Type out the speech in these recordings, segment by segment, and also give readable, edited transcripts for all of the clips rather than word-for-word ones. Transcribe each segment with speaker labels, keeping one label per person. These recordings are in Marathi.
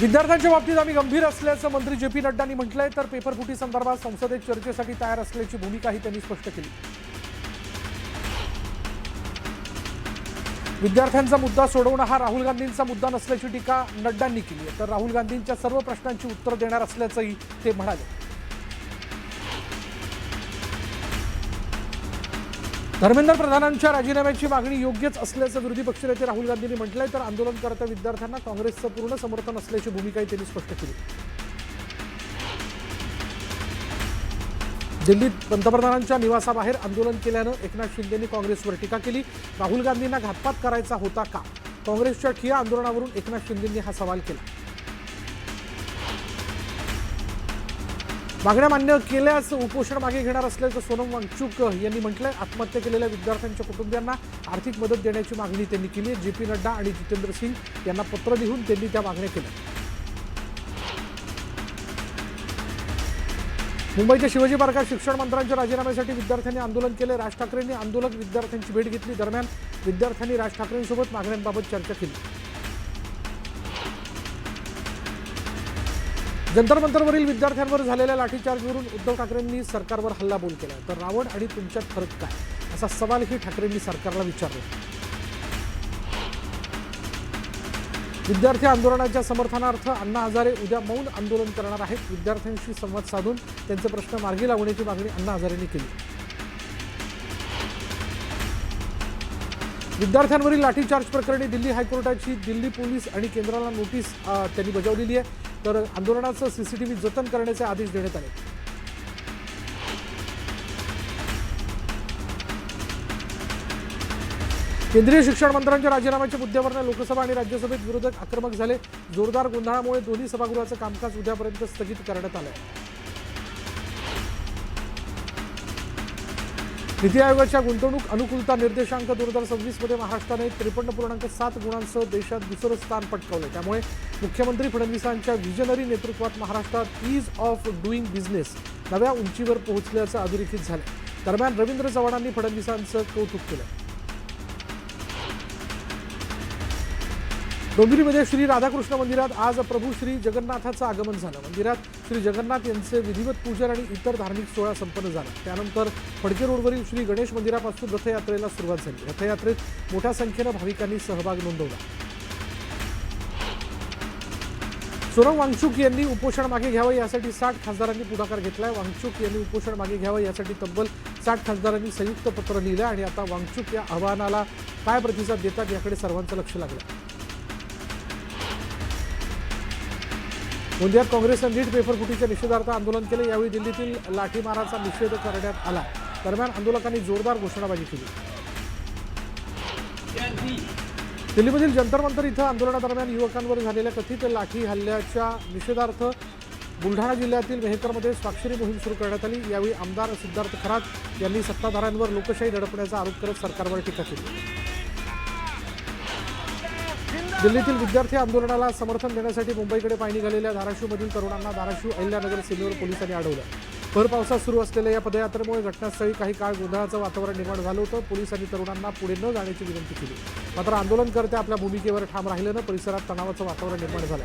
Speaker 1: विद्यार्थ्यांच्या बाबतीत आम्ही गंभीर असल्याचं मंत्री जे पी नड्डांनी म्हटलंय, तर पेपरफुटी संदर्भात संसदेत चर्चेसाठी तयार असल्याची भूमिकाही त्यांनी स्पष्ट केली. विद्यार्थ्यांचा मुद्दा सोडवणं हा राहुल गांधींचा मुद्दा नसल्याची टीका नड्डांनी केली आहे. तर राहुल गांधींच्या सर्व प्रश्नांची उत्तर देणार असल्याचंही ते म्हणाले. धर्मेंद्र प्रधानांच्या राजीनाम्याची मागणी योग्यच असल्याचं विरोधी पक्षनेते राहुल गांधींनी म्हटलंय. तर आंदोलनकर्त्या विद्यार्थ्यांना काँग्रेसचं पूर्ण समर्थन असल्याची भूमिकाही त्यांनी स्पष्ट केली. दिल्लीत पंतप्रधानांच्या निवासाबाहेर आंदोलन केल्यानं एकनाथ शिंदेंनी काँग्रेसवर टीका केली. राहुल गांधींना घातपात करायचा होता का? काँग्रेसच्या ठिय्या आंदोलनावरून एकनाथ शिंदेंनी हा सवाल केला. मागण्या मान्य केल्यास उपोषण मागे घेणार असल्याचं सोनम वांगचुक यांनी म्हटलंय. आत्महत्या केलेल्या विद्यार्थ्यांच्या कुटुंबियांना आर्थिक मदत देण्याची मागणी त्यांनी केली आहे. जे पी नड्डा आणि जितेंद्र सिंग यांना पत्र लिहून त्यांनी त्या मागण्या केल्या. मुंबईच्या शिवाजी पार्कात शिक्षण मंत्र्यांच्या राजीनाम्यासाठी विद्यार्थ्यांनी आंदोलन केले. राज ठाकरेंनी आंदोलक विद्यार्थ्यांची भेट घेतली. दरम्यान विद्यार्थ्यांनी राज ठाकरेंसोबत मागण्यांबाबत चर्चा केली. जंतर मंतरवरील विद्यार्थ्यांवर झालेल्या लाठीचार्जवरून उद्धव ठाकरेंनी सरकारवर हल्लाबोल केला. तर रावण आणि तुमच्यात फरक काय, असा सवालही ठाकरेंनी सरकारला विचारला. विद्यार्थी आंदोलनाच्या समर्थनार्थ अण्णा हजारे उद्या मौन आंदोलन करणार आहेत. विद्यार्थ्यांशी संवाद साधून त्यांचे प्रश्न मार्गी लावण्याची मागणी अण्णा हजारेंनी केली. विद्यार्थ्यांवरील लाठीचार्ज प्रकरणी दिल्ली हायकोर्टाची दिल्ली पोलीस आणि केंद्राला नोटीस त्यांनी बजावलेली आहे. तर आंदोलनाचं सीसीटीव्ही जतन करण्याचे आदेश देण्यात आले. केंद्रीय शिक्षण मंत्र्यांच्या राजीनाम्याच्या मुद्द्यावर लोकसभा आणि राज्यसभेत विरोधक आक्रमक झाले. जोरदार गोंधळामुळे दोन्ही सभागृहाचं कामकाज उद्यापर्यंत स्थगित करण्यात आलं. नीती आयोगाच्या गुंतवणूक अनुकूलता निर्देशांक 2026 मध्ये महाराष्ट्राने 53.7 गुणांसह देशात दुसरं स्थान पटकावलं. त्यामुळे मुख्यमंत्री फडणवीसांच्या व्हिजनरी नेतृत्वात महाराष्ट्रात ईज ऑफ डुईंग बिझनेस नव्या उंचीवर पोहोचल्याचं अधोरेखित झालं. दरम्यान रवींद्र चव्हाणांनी फडणवीसांचं कौतुक केलं. डोंबिवलीमध्ये श्री राधाकृष्ण मंदिरात आज प्रभू श्री जगन्नाथाचं आगमन झालं. मंदिरात श्री जगन्नाथ यांचे विधिवत पूजन आणि इतर धार्मिक सोहळा संपन्न झाला. त्यानंतर फडके रोडवरील श्री गणेश मंदिरापासून रथयात्रेला सुरुवात झाली. रथयात्रेत मोठ्या संख्येनं भाविकांनी सहभाग नोंदवला. सोनम वांगचुक यांनी उपोषण मागे घ्यावं यासाठी 60 खासदारांनी पुढाकार घेतलाय. वांगचुक यांनी उपोषण मागे घ्यावं यासाठी तब्बल 60 खासदारांनी संयुक्त पत्र लिहिलं आणि आता वांगचुक या आवाहनाला काय प्रतिसाद देतात याकडे सर्वांचं लक्ष लागलं. गोंदियात काँग्रेसनं नीट पेपरफुटीच्या निषेधार्थ आंदोलन केले. यावेळी दिल्लीतील लाठीमाराचा निषेध करण्यात आला. दरम्यान आंदोलकांनी जोरदार घोषणाबाजी केली. दिल्लीमधील जंतर मंतर इथं आंदोलनादरम्यान युवकांवर झालेल्या कथित लाठी हल्ल्याच्या निषेधार्थ बुलढाणा जिल्ह्यातील मेहकरमध्ये स्वाक्षरी मोहीम सुरू करण्यात आली. यावेळी आमदार सिद्धार्थ खरात यांनी सत्ताधाऱ्यांवर लोकशाही दडपण्याचा आरोप करत सरकारवर टीका केली. दिल्लीतील विद्यार्थी आंदोलनाला समर्थन देण्यासाठी मुंबईकडे पाय निघालेल्या धाराशिवमधील तरुणांना धाराशिव अहिल्यानगर सीमेवर पोलिसांनी अडवलं. भर पावसात सुरू असलेल्या या पदयात्रेमुळे घटनास्थळी काही काळ गोंधळाचं वातावरण निर्माण झालं होतं. पोलिसांनी तरुणांना पुढे न जाण्याची विनंती केली. मात्र आंदोलनकर्ते आपल्या भूमिकेवर ठाम राहिल्यानं परिसरात तणावाचं वातावरण निर्माण झालं.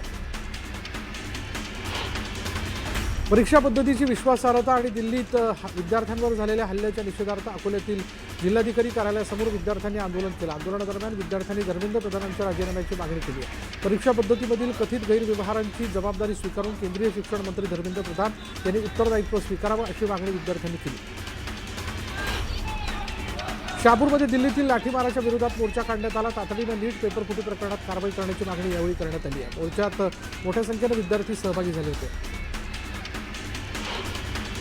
Speaker 1: परीक्षा पद्धतीची विश्वासार्हता आणि दिल्लीत विद्यार्थ्यांवर झालेल्या हल्ल्याच्या निषेधार्थ अकोल्यातील जिल्हाधिकारी कार्यालयासमोर विद्यार्थ्यांनी आंदोलन केलं. आंदोलनादरम्यान विद्यार्थ्यांनी धर्मेंद्र प्रधानांच्या राजीनाम्याची मागणी केली आहे. परीक्षा पद्धतीमधील कथित गैरव्यवहारांची जबाबदारी स्वीकारून केंद्रीय शिक्षण मंत्री धर्मेंद्र प्रधान यांनी उत्तरदायित्व स्वीकारावं अशी मागणी विद्यार्थ्यांनी केली. शहापूरमध्ये दिल्लीतील लाठीमाराच्या विरोधात मोर्चा काढण्यात आला. तातडीनं नीट पेपरफुटी प्रकरणात कारवाई करण्याची मागणी यावेळी करण्यात आली आहे. मोर्चात मोठ्या संख्येनं विद्यार्थी सहभागी झाले होते.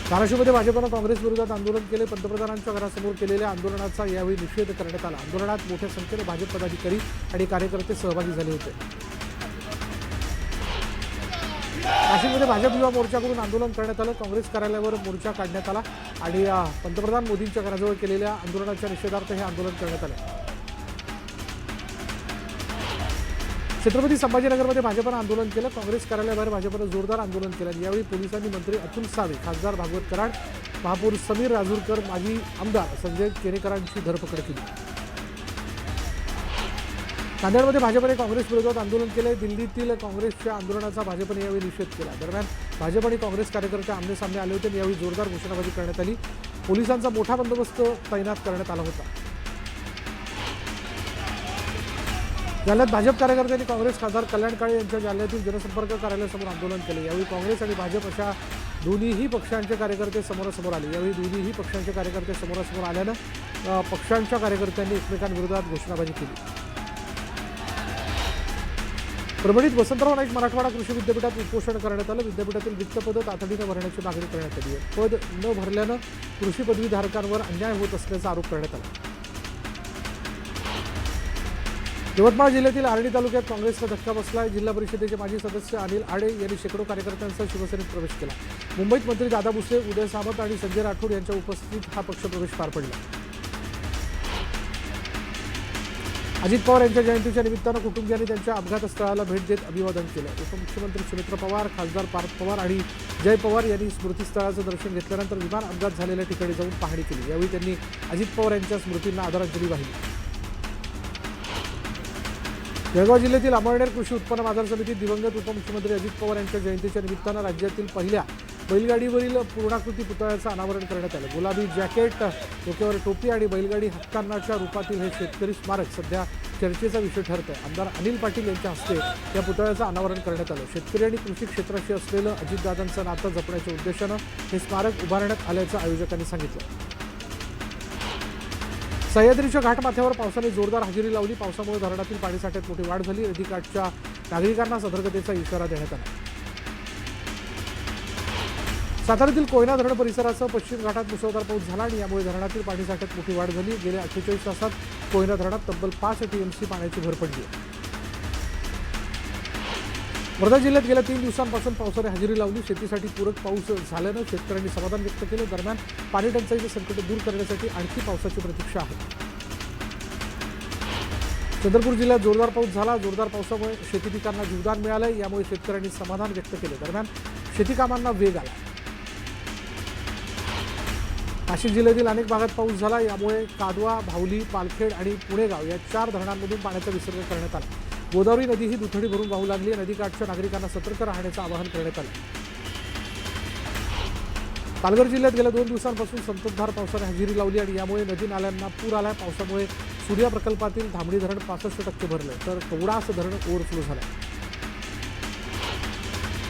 Speaker 1: धाराशिवमध्ये भाजपनं काँग्रेस विरोधात आंदोलन केले. पंतप्रधानांच्या घरासमोर केलेल्या आंदोलनाचा यावेळी निषेध करण्यात आला. आंदोलनात मोठ्या संख्येनं भाजप पदाधिकारी आणि कार्यकर्ते सहभागी झाले होते. नाशिकमध्ये भाजप युवा मोर्चाकडून आंदोलन करण्यात आलं. काँग्रेस कार्यालयावर मोर्चा काढण्यात आला आणि पंतप्रधान मोदींच्या घराजवळ केलेल्या आंदोलनाच्या निषेधार्थ हे आंदोलन करण्यात आले. छत्रपती संभाजीनगरमध्ये भाजपनं आंदोलन केलं. काँग्रेस कार्यालयाबाहेर भाजपनं जोरदार आंदोलन केलं. यावेळी पोलिसांनी मंत्री अतुल सावे, खासदार भागवत कराड, महापौर समीर राजूरकर, माजी आमदार संजय केनेकरांची धरपकड केली. नांदेडमध्ये भाजपने काँग्रेस विरोधात आंदोलन केले. दिल्लीतील काँग्रेसच्या आंदोलनाचा भाजपने यावेळी निषेध केला. दरम्यान भाजप आणि काँग्रेस कार्यकर्ते आमने-सामने आले होते. यावेळी जोरदार घोषणाबाजी करण्यात आली. पोलिसांचा मोठा बंदोबस्त तैनात करण्यात आला होता. जालन्यात भाजप कार्यकर्त्यांनी काँग्रेस खासदार कल्याण काळे यांच्या जालन्यातील जनसंपर्क कार्यालयासमोर आंदोलन केले. यावेळी काँग्रेस आणि भाजप अशा दोन्हीही पक्षांचे कार्यकर्ते समोरासमोर आले. यावेळी दोन्हीही पक्षांचे कार्यकर्ते समोरासमोर आल्यानं पक्षांच्या कार्यकर्त्यांनी एकमेकांविरोधात घोषणाबाजी केली. परभणीत वसंतराव नाईक मराठवाडा कृषी विद्यापीठात उपोषण करण्यात आलं. विद्यापीठातील रिक्त पदं तातडीनं भरण्याची मागणी करण्यात आली आहे. पद न भरल्यानं कृषी पदवीधारकांवर अन्याय होत असल्याचा आरोप करण्यात आला. यवतमाळ जिल्ह्यातील आर्णी तालुक्यात काँग्रेसला धक्का बसला. जिल्हा परिषदेचे माजी सदस्य अनिल आडे यांनी शेकडो कार्यकर्त्यांसह शिवसेनेत प्रवेश केला. मुंबईत मंत्री दादा भुसे, उदय सामंत आणि संजय राठोड यांच्या उपस्थितीत हा पक्षप्रवेश पार पडला. अजित पवार यांच्या जयंतीच्या निमित्तानं कुटुंबियांनी त्यांच्या अपघातस्थळाला भेट देत अभिवादन केलं. उपमुख्यमंत्री सुमित्रा पवार, खासदार पार्थ पवार आणि जय पवार यांनी स्मृतीस्थळाचं दर्शन घेतल्यानंतर विमान अपघात झालेल्या ठिकाणी जाऊन पाहणी केली. यावेळी त्यांनी अजित पवार यांच्या स्मृतींना आदरांजली वाहिली. जळगाव जिल्ह्यातील अमळनेर कृषी उत्पन्न बाजार समितीत दिवंगत उपमुख्यमंत्री अजित पवार यांच्या जयंतीच्या निमित्तानं राज्यातील पहिल्या बैलगाडीवरील पूर्णाकृती पुतळ्याचं अनावरण करण्यात आलं. गुलाबी जॅकेट, डोक्यावर टोपी आणि बैलगाडी हत्तांनाच्या रूपातील हे शेतकरी स्मारक सध्या चर्चेचा विषय ठरत आहे. आमदार अनिल पाटील यांच्या हस्ते या पुतळ्याचं अनावरण करण्यात आलं. शेतकरी आणि कृषी क्षेत्राशी असलेलं अजितदादांचं नातं जपण्याच्या उद्देशानं हे स्मारक उभारण्यात आल्याचं आयोजकांनी सांगितलं. सह्याद्रीच्या घाटमाथ्यावर पावसाने जोरदार हजेरी लावली. पावसामुळे धरणातील पाणीसाठ्यात मोठी वाढ झाली. नदीकाठच्या नागरिकांना सतर्कतेचा इशारा देण्यात आला. साताऱ्यातील कोयना धरण परिसरासह पश्चिम घाटात मुसळधार पाऊस झाला आणि यामुळे धरणातील पाणीसाठ्यात मोठी वाढ झाली. गेल्या 48 तासात कोयना धरणात तब्बल 5 टीएमसी पाण्याची भर पडली. वर्धा जिल्ह्यात गेल्या 3 दिवसांपासून पावसाने हजेरी लावली. शेतीसाठी पूरक पाऊस झाल्यानं शेतकऱ्यांनी समाधान व्यक्त केलं. दरम्यान पाणी टंचाईचे संकट दूर करण्यासाठी आणखी पावसाची प्रतीक्षा आहे. चंद्रपूर जिल्ह्यात जोरदार पाऊस झाला. जोरदार पावसामुळे शेती पिकांना जीवदान मिळालंय. यामुळे शेतकऱ्यांनी समाधान व्यक्त केले. दरम्यान शेती कामांना वेग आला. नाशिक जिल्ह्यातील अनेक भागात पाऊस झाला. यामुळे कादवा, भावली, पालखेड आणि पुणेगाव या 4 धरणांमधून पाण्याचा विसर्ग करण्यात आला. गोदावरी नदी ही दुथडी भरून वाहू लागली. नदीकाठच्या नागरिकांना सतर्क राहण्याचं आवाहन करण्यात आलं. पालघर जिल्ह्यात गेल्या 2 दिवसांपासून संततधार पावसाने हजेरी लावली आणि यामुळे नदी नाल्यांना पूर आला. पावसामुळे सूर्या प्रकल्पातील धामणी धरण 65% भरलं तर कवडास धरण ओव्हरफ्लो झालं.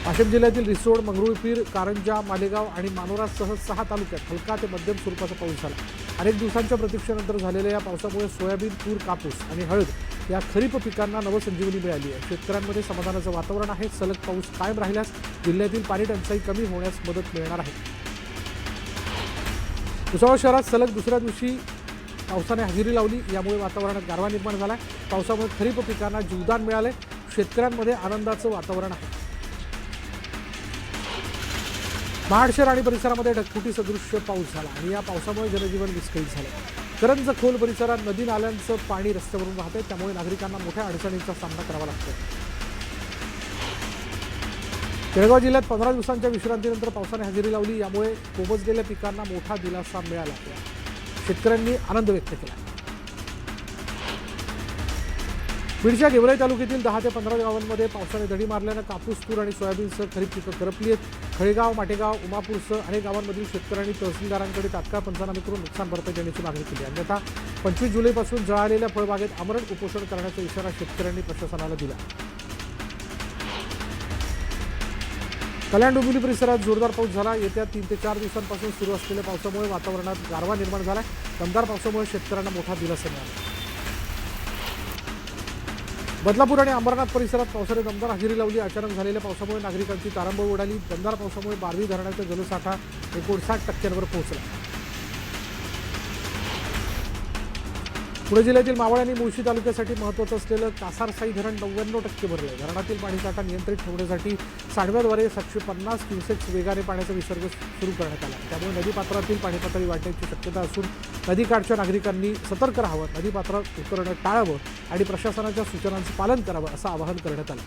Speaker 1: वाशिम जिल्ह्यातील रिसोड, मंगरुळपीर, कारंजा, मालेगाव आणि मानोरासह 6 तालुक्यात हलका ते मध्यम स्वरूपाचा पाऊस झाला. अनेक दिवसांच्या प्रतीक्षेनंतर झालेल्या या पावसामुळे सोयाबीन, तूर, कापूस आणि हळद या खरीप पिकांना नवसंजीवनी मिळाली आहे. शेतकऱ्यांमध्ये समाधानाचं वातावरण आहे. सलग पाऊस कायम राहिल्यास जिल्ह्यातील पाणी टंचाई कमी होण्यास मदत मिळणार आहे. भुसावळ शहरात सलग दुसऱ्या दिवशी पावसाने हजेरी लावली. यामुळे वातावरणात गारवा निर्माण झाला. पावसामुळे खरीप पिकांना जीवदान मिळाले. शेतकऱ्यांमध्ये आनंदाचं वातावरण आहे. महाड शहर आणि परिसरामध्ये ढगफुटी सदृश्य पाऊस झाला आणि या पावसामुळे जनजीवन विस्कळीत झालं. करंज खोल परिसरात नदी नाल्यांचं पाणी रस्त्यावरून वाहत आहे. त्यामुळे नागरिकांना मोठ्या अडचणींचा सामना करावा लागतो. जळगाव जिल्ह्यात 15 दिवसांच्या विश्रांतीनंतर पावसाने हजेरी लावली. यामुळे कोबजलेल्या पिकांना मोठा दिलासा मिळाला. शेतकऱ्यांनी आनंद व्यक्त केला. बीडच्या गेवराई तालुक्यातील 10 ते 15 गावांमध्ये पावसाने दडी मारल्यानं कापूस, तूर आणि सोयाबीनसह खरीप पिकं करपली आहेत. खळेगाव, माटेगाव, उमापूरसह अनेक गावांमधील शेतकऱ्यांनी तहसीलदारांकडे तात्काळ पंचनामे करून नुकसान भरपाई देण्याची मागणी केली. अन्यथा 25 जुलैपासून जळालेल्या फळबागेत आमरण उपोषण करण्याचा इशारा शेतकऱ्यांनी प्रशासनाला दिला. कल्याण डोंबिवली परिसरात जोरदार पाऊस झाला. येत्या 3 ते 4 दिवसांपासून सुरू असलेल्या पावसामुळे वातावरणात गारवा निर्माण झाला. दमदार पावसामुळे शेतकऱ्यांना मोठा दिलासा मिळाला. बदलापूर आणि अंबरनाथ परिसरात पावसाने दमदार हजेरी लावली. अचानक झालेल्या पावसामुळे नागरिकांची तारांबळ उडाली. दमदार पावसामुळे बारवी धरणाचा जलसाठा 59% पोहोचला. पुणे जिल्ह्यातील मावळ आणि मुळशी तालुक्यासाठी महत्त्वाचं असलेलं कासारसाई धरण 99% भरलं. धरणातील पाणीसाठा नियंत्रित ठेवण्यासाठी सांडव्याद्वारे 750 क्युसेक्स वेगाने पाण्याचा विसर्ग सुरू करण्यात आला. त्यामुळे नदीपात्रातील पाणीपातळी वाढण्याची शक्यता असून नदीकाठच्या नागरिकांनी सतर्क राहावं, नदीपात्रात उतरणं टाळावं आणि प्रशासनाच्या सूचनांचं पालन करावं असं आवाहन करण्यात आलं.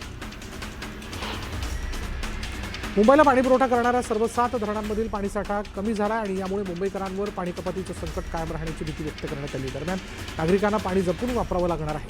Speaker 1: मुंबईला पाणीपुरवठा करणाऱ्या सर्व 7 धरणांमधील पाणीसाठा कमी झाला आणि यामुळे मुंबईकरांवर पाणी कपातीचं संकट कायम राहण्याची भीती व्यक्त करण्यात आली. दरम्यान नागरिकांना पाणी जपून वापरावं लागणार आहे.